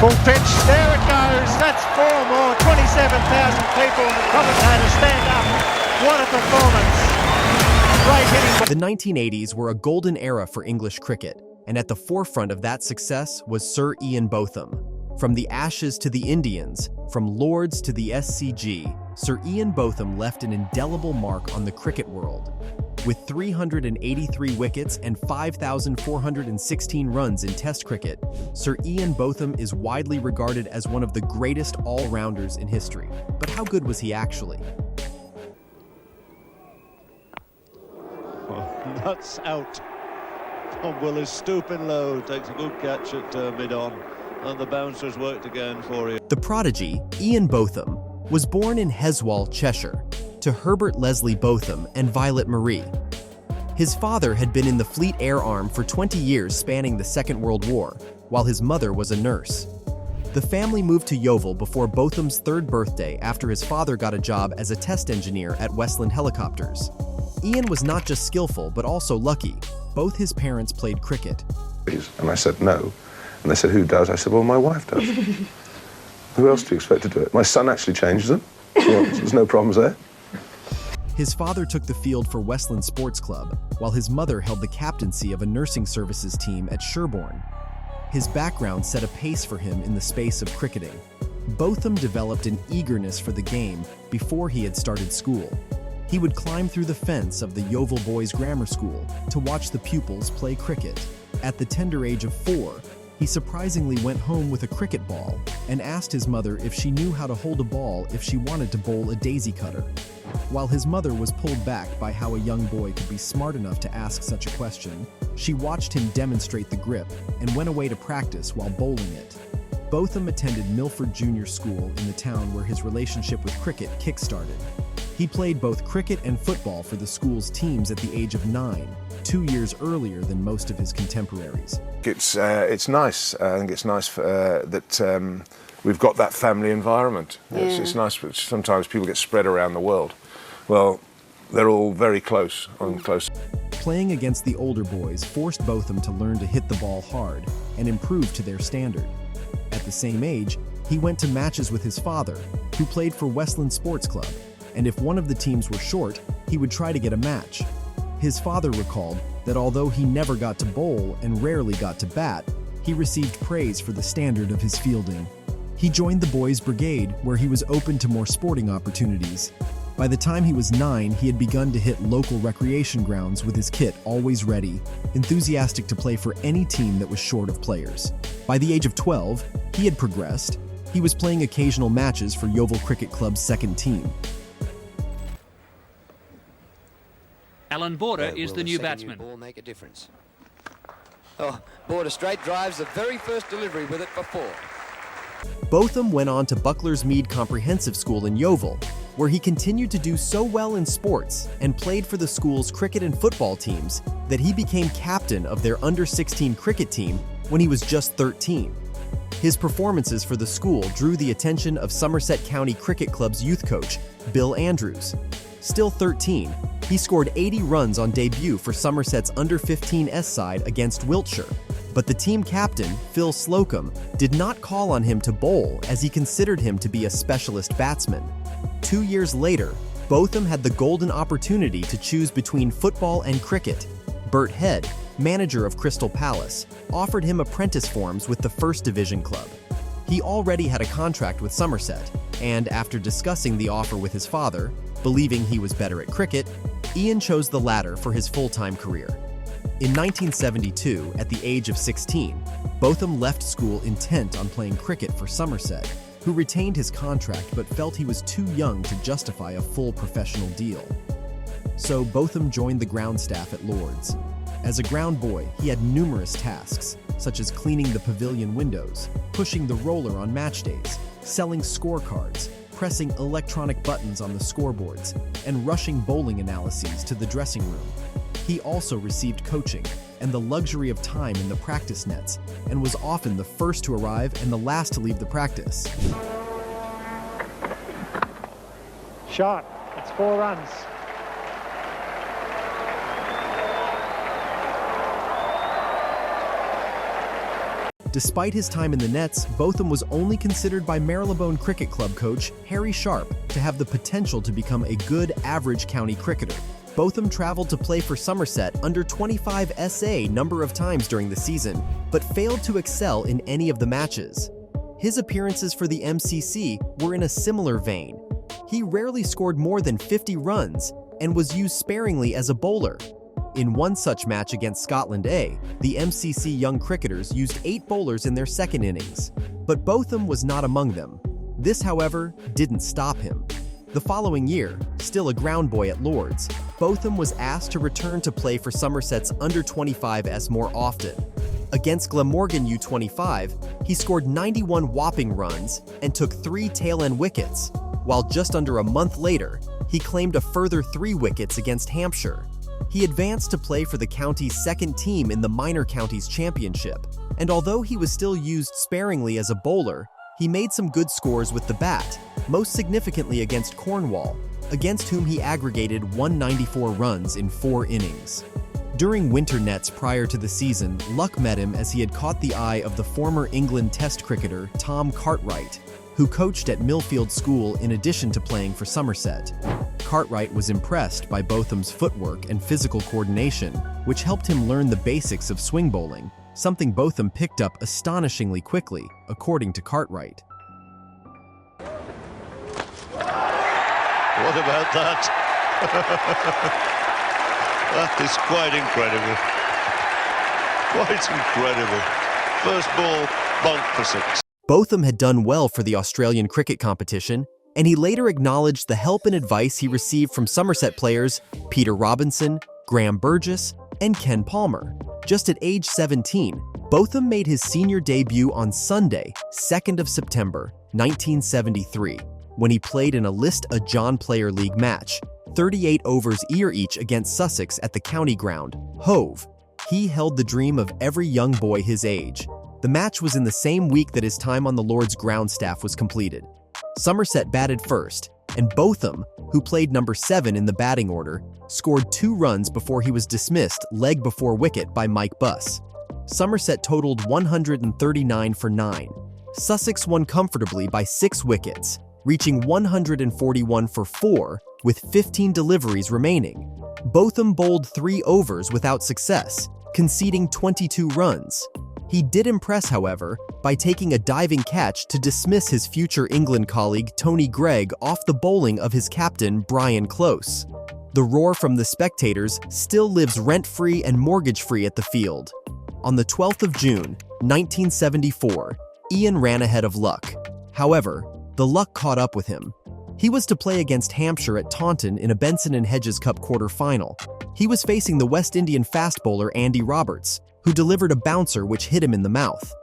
Full pitch, there it goes. That's 4 more. 27,000 people and the commentators stand up. What a performance. Great hitting. The 1980s were a golden era for English cricket, and at the forefront of that success was Sir Ian Botham. From the Ashes to the Indians, from Lords to the SCG, Sir Ian Botham left an indelible mark on the cricket world. With 383 wickets and 5,416 runs in Test cricket, Sir Ian Botham is widely regarded as one of the greatest all-rounders in history. But how good was he actually? Oh, nuts out. Tom Willis stooping low, takes a good catch at mid-on, and the bouncers worked again for him. The prodigy, Ian Botham, was born in Heswall, Cheshire, to Herbert Leslie Botham and Violet Marie. His father had been in the Fleet Air Arm for 20 years spanning the Second World War, while his mother was a nurse. The family moved to Yeovil before Botham's 3rd birthday after his father got a job as a test engineer at Westland Helicopters. Ian was not just skillful, but also lucky. Both his parents played cricket. And I said no. And they said, who does? I said, well, my wife does. Who else do you expect to do it? My son actually changes them. Well, there's no problems there. His father took the field for Westland Sports Club, while his mother held the captaincy of a nursing services team at Sherborne. His background set a pace for him in the space of cricketing. Botham developed an eagerness for the game before he had started school. He would climb through the fence of the Yeovil Boys Grammar School to watch the pupils play cricket. At the tender age of 4, he surprisingly went home with a cricket ball and asked his mother if she knew how to hold a ball if she wanted to bowl a daisy cutter. While his mother was pulled back by how a young boy could be smart enough to ask such a question, she watched him demonstrate the grip and went away to practice while bowling it. Botham attended Milford Junior School in the town where his relationship with cricket kick-started. He played both cricket and football for the school's teams at the age of 9, 2 years earlier than most of his contemporaries. It's nice. I think it's nice that we've got that family environment. Yeah. It's nice, but sometimes people get spread around the world. Well, they're all very close. Playing against the older boys forced Botham to learn to hit the ball hard and improve to their standard. At the same age, he went to matches with his father, who played for Westland Sports Club, and if one of the teams were short, he would try to get a match. His father recalled that although he never got to bowl and rarely got to bat, he received praise for the standard of his fielding. He joined the boys' brigade, where he was open to more sporting opportunities. By the time he was 9, he had begun to hit local recreation grounds with his kit always ready, enthusiastic to play for any team that was short of players. By the age of 12, he had progressed. He was playing occasional matches for Yeovil Cricket Club's 2nd team. Alan Border is the new batsman. Ball make a difference. Oh, Border straight drives the very first delivery with it for 4. Botham went on to Buckler's Mead Comprehensive School in Yeovil, where he continued to do so well in sports and played for the school's cricket and football teams that he became captain of their under-16 cricket team when he was just 13. His performances for the school drew the attention of Somerset County Cricket Club's youth coach, Bill Andrews. Still 13, he scored 80 runs on debut for Somerset's under-15s side against Wiltshire. But the team captain, Phil Slocum, did not call on him to bowl as he considered him to be a specialist batsman. 2 years later, Botham had the golden opportunity to choose between football and cricket. Bert Head, manager of Crystal Palace, offered him apprentice forms with the First Division club. He already had a contract with Somerset, and after discussing the offer with his father, believing he was better at cricket, Ian chose the latter for his full-time career. In 1972, at the age of 16, Botham left school intent on playing cricket for Somerset, who retained his contract but felt he was too young to justify a full professional deal. So Botham joined the ground staff at Lords. As a ground boy, he had numerous tasks, such as cleaning the pavilion windows, pushing the roller on match days, selling scorecards, pressing electronic buttons on the scoreboards, and rushing bowling analyses to the dressing room. He also received coaching and the luxury of time in the practice nets, and was often the first to arrive and the last to leave the practice. Shot. That's 4 runs. Despite his time in the nets, Botham was only considered by Marylebone Cricket Club coach Harry Sharp to have the potential to become a good average county cricketer. Botham traveled to play for Somerset under 25 SA number of times during the season, but failed to excel in any of the matches. His appearances for the MCC were in a similar vein. He rarely scored more than 50 runs and was used sparingly as a bowler. In one such match against Scotland A, the MCC young cricketers used 8 bowlers in their second innings, but Botham was not among them. This, however, didn't stop him. The following year, still a ground boy at Lord's, Botham was asked to return to play for Somerset's under-25s more often. Against Glamorgan U25, he scored 91 whopping runs and took 3 tail-end wickets, while just under a month later, he claimed a further 3 wickets against Hampshire. He advanced to play for the county's second team in the Minor Counties Championship, and although he was still used sparingly as a bowler, he made some good scores with the bat, most significantly against Cornwall, against whom he aggregated 194 runs in 4 innings. During winter nets prior to the season, luck met him as he had caught the eye of the former England Test cricketer Tom Cartwright, who coached at Millfield School in addition to playing for Somerset. Cartwright was impressed by Botham's footwork and physical coordination, which helped him learn the basics of swing bowling, something Botham picked up astonishingly quickly, according to Cartwright. What about that? That is quite incredible. Quite incredible. First ball, bonk for 6. Botham had done well for the Australian cricket competition, and he later acknowledged the help and advice he received from Somerset players Peter Robinson, Graham Burgess, and Ken Palmer. Just at age 17, Botham made his senior debut on Sunday, 2nd of September, 1973, when he played in a List-A John Player League match, 38 overs each against Sussex at the county ground, Hove. He held the dream of every young boy his age. The match was in the same week that his time on the Lord's ground staff was completed. Somerset batted first, and Botham, who played number 7 in the batting order, scored 2 runs before he was dismissed leg before wicket by Mike Buss. Somerset totaled 139 for 9. Sussex won comfortably by 6 wickets, reaching 141 for 4 with 15 deliveries remaining. Botham bowled 3 overs without success, conceding 22 runs. He did impress, however, by taking a diving catch to dismiss his future England colleague Tony Greig off the bowling of his captain Brian Close. The roar from the spectators still lives rent-free and mortgage-free at the field. On the 12th of June, 1974, Ian ran ahead of luck. However, the luck caught up with him. He was to play against Hampshire at Taunton in a Benson and Hedges Cup quarter-final. He was facing the West Indian fast bowler Andy Roberts, who delivered a bouncer which hit him in the mouth.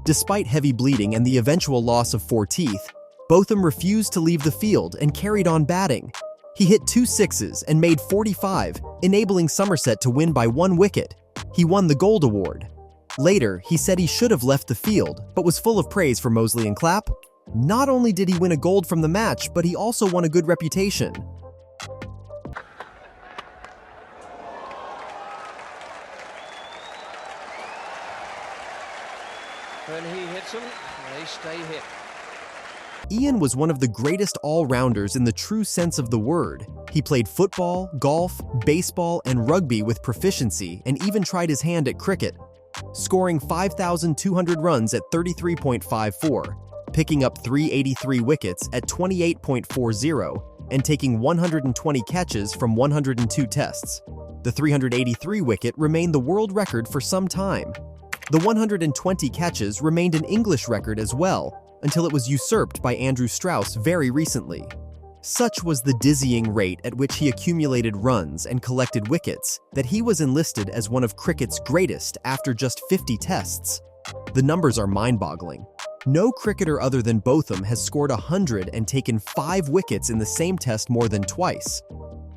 Despite heavy bleeding and the eventual loss of 4 teeth, Botham refused to leave the field and carried on batting. He hit 2 sixes and made 45, enabling Somerset to win by 1 wicket. He won the Gold Award. Later, he said he should have left the field, but was full of praise for Mosley and Clapp. Not only did he win a gold from the match, but he also won a good reputation. When he hits them, they stay hit. Ian was one of the greatest all-rounders in the true sense of the word. He played football, golf, baseball, and rugby with proficiency and even tried his hand at cricket, scoring 5,200 runs at 33.54, picking up 383 wickets at 28.40, and taking 120 catches from 102 tests. The 383 wicket remained the world record for some time. The 120 catches remained an English record as well, until it was usurped by Andrew Strauss very recently. Such was the dizzying rate at which he accumulated runs and collected wickets that he was enlisted as one of cricket's greatest after just 50 tests. The numbers are mind-boggling. No cricketer other than Botham has scored 100 and taken 5 wickets in the same test more than twice.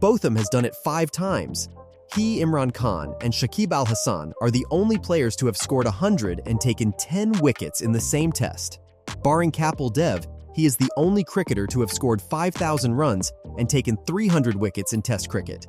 Botham has done it 5 times. He, Imran Khan, and Shakib Al Hassan are the only players to have scored 100 and taken 10 wickets in the same test. Barring Kapil Dev, he is the only cricketer to have scored 5,000 runs and taken 300 wickets in Test cricket.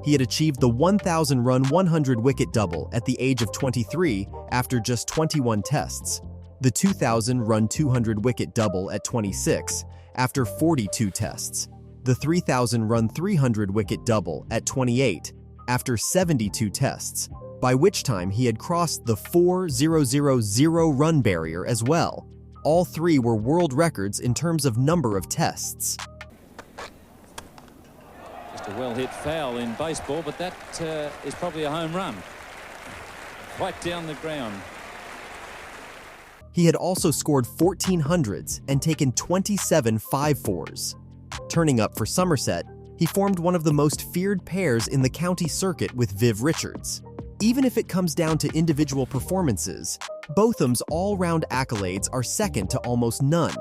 He had achieved the 1,000-run 100-wicket double at the age of 23 after just 21 tests. the 2000 run 200 wicket double at 26 after 42 tests, the 3000 run 300 wicket double at 28 after 72 tests, by which time he had crossed the 4,000 run barrier as well. All three were world records in terms of number of tests. Just a well-hit foul in baseball, but that is probably a home run. Right down the ground. He had also scored 14 hundreds and taken 27 5-4s. Turning up for Somerset, he formed one of the most feared pairs in the county circuit with Viv Richards. Even if it comes down to individual performances, Botham's all-round accolades are second to almost none.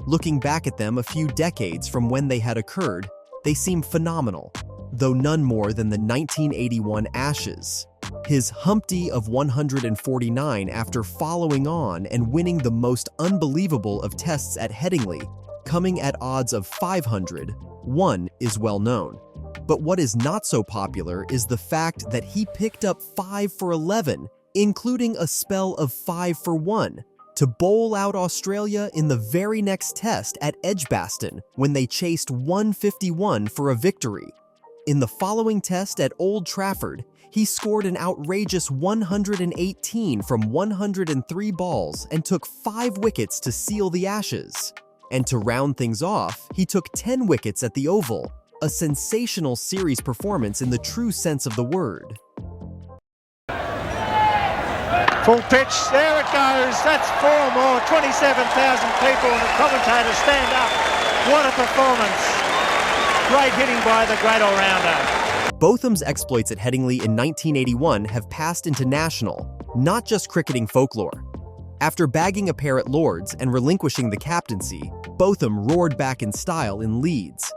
Looking back at them a few decades from when they had occurred, they seem phenomenal, though none more than the 1981 Ashes. His Humpty of 149 after following on and winning the most unbelievable of tests at Headingley, coming at odds of 500, is well known. But what is not so popular is the fact that he picked up 5 for 11, including a spell of 5 for 1, to bowl out Australia in the very next test at Edgbaston when they chased 151 for a victory. In the following test at Old Trafford, he scored an outrageous 118 from 103 balls and took 5 wickets to seal the Ashes. And to round things off, he took 10 wickets at the Oval, a sensational series performance in the true sense of the word. Full pitch, there it goes, that's 4 more, 27,000 people and the commentators stand up. What a performance. Great hitting by the great all-rounder. Botham's exploits at Headingley in 1981 have passed into national, not just cricketing folklore. After bagging a pair at Lord's and relinquishing the captaincy, Botham roared back in style in Leeds.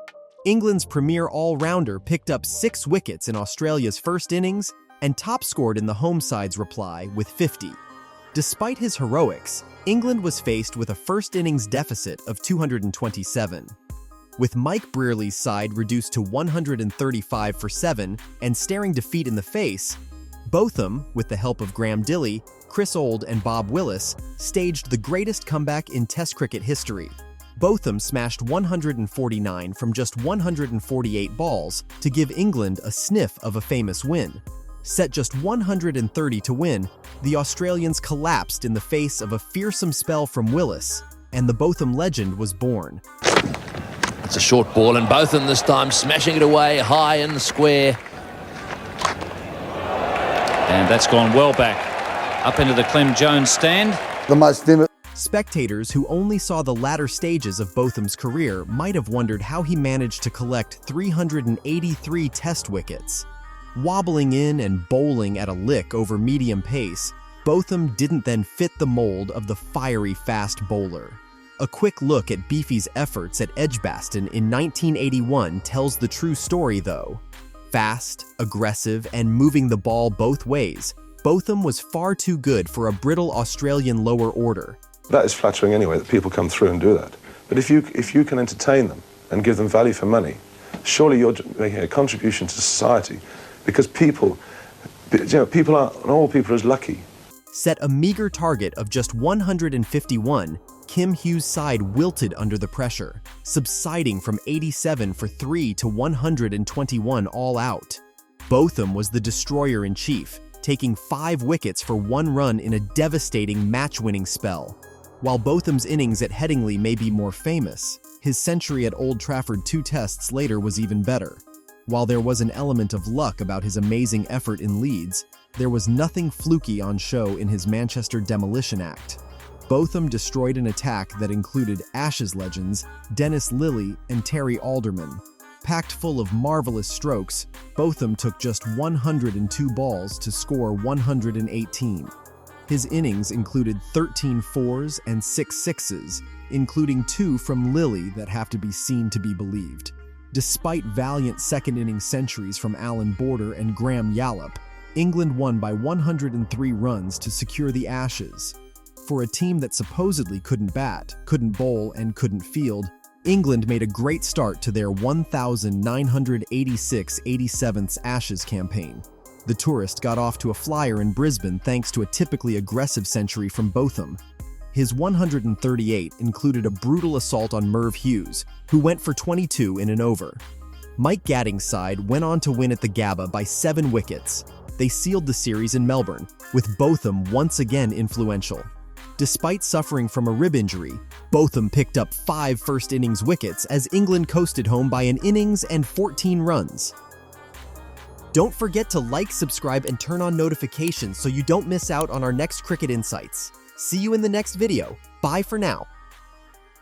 England's premier all-rounder picked up 6 wickets in Australia's first innings and top-scored in the home side's reply with 50. Despite his heroics, England was faced with a first-innings deficit of 227. With Mike Brearley's side reduced to 135 for 7 and staring defeat in the face, Botham, with the help of Graham Dilley, Chris Old, and Bob Willis, staged the greatest comeback in Test cricket history. Botham smashed 149 from just 148 balls to give England a sniff of a famous win. Set just 130 to win, the Australians collapsed in the face of a fearsome spell from Willis, and the Botham legend was born. It's a short ball, and Botham this time smashing it away high in the square. And that's gone well back up into the Clem Jones stand. Spectators who only saw the latter stages of Botham's career might have wondered how he managed to collect 383 test wickets. Wobbling in and bowling at a lick over medium pace, Botham didn't then fit the mold of the fiery fast bowler. A quick look at Beefy's efforts at Edgbaston in 1981 tells the true story though. Fast, aggressive, and moving the ball both ways, Botham was far too good for a brittle Australian lower order. That is flattering anyway, that people come through and do that. But if you can entertain them and give them value for money, surely you're making a contribution to society, because people are, not all people are as lucky. Set a meager target of just 151, Kim Hughes' side wilted under the pressure, subsiding from 87 for 3 to 121 all out. Botham was the destroyer-in-chief, taking 5 wickets for 1 run in a devastating match-winning spell. While Botham's innings at Headingley may be more famous, his century at Old Trafford 2 tests later was even better. While there was an element of luck about his amazing effort in Leeds, there was nothing fluky on show in his Manchester demolition act. Botham destroyed an attack that included Ashes legends Dennis Lillee and Terry Alderman. Packed full of marvelous strokes, Botham took just 102 balls to score 118. His innings included 13 fours and 6 sixes, including 2 from Lillee that have to be seen to be believed. Despite valiant second-inning centuries from Alan Border and Graham Yallop, England won by 103 runs to secure the Ashes. For a team that supposedly couldn't bat, couldn't bowl, and couldn't field, England made a great start to their 1986-87 Ashes campaign. The tourist got off to a flyer in Brisbane thanks to a typically aggressive century from Botham. His 138 included a brutal assault on Merv Hughes, who went for 22 in an over. Mike Gatting's side went on to win at the Gabba by 7 wickets. They sealed the series in Melbourne, with Botham once again influential. Despite suffering from a rib injury, Botham picked up 5 first-innings wickets as England coasted home by an innings and 14 runs. Don't forget to like, subscribe, and turn on notifications so you don't miss out on our next cricket insights. See you in the next video. Bye for now.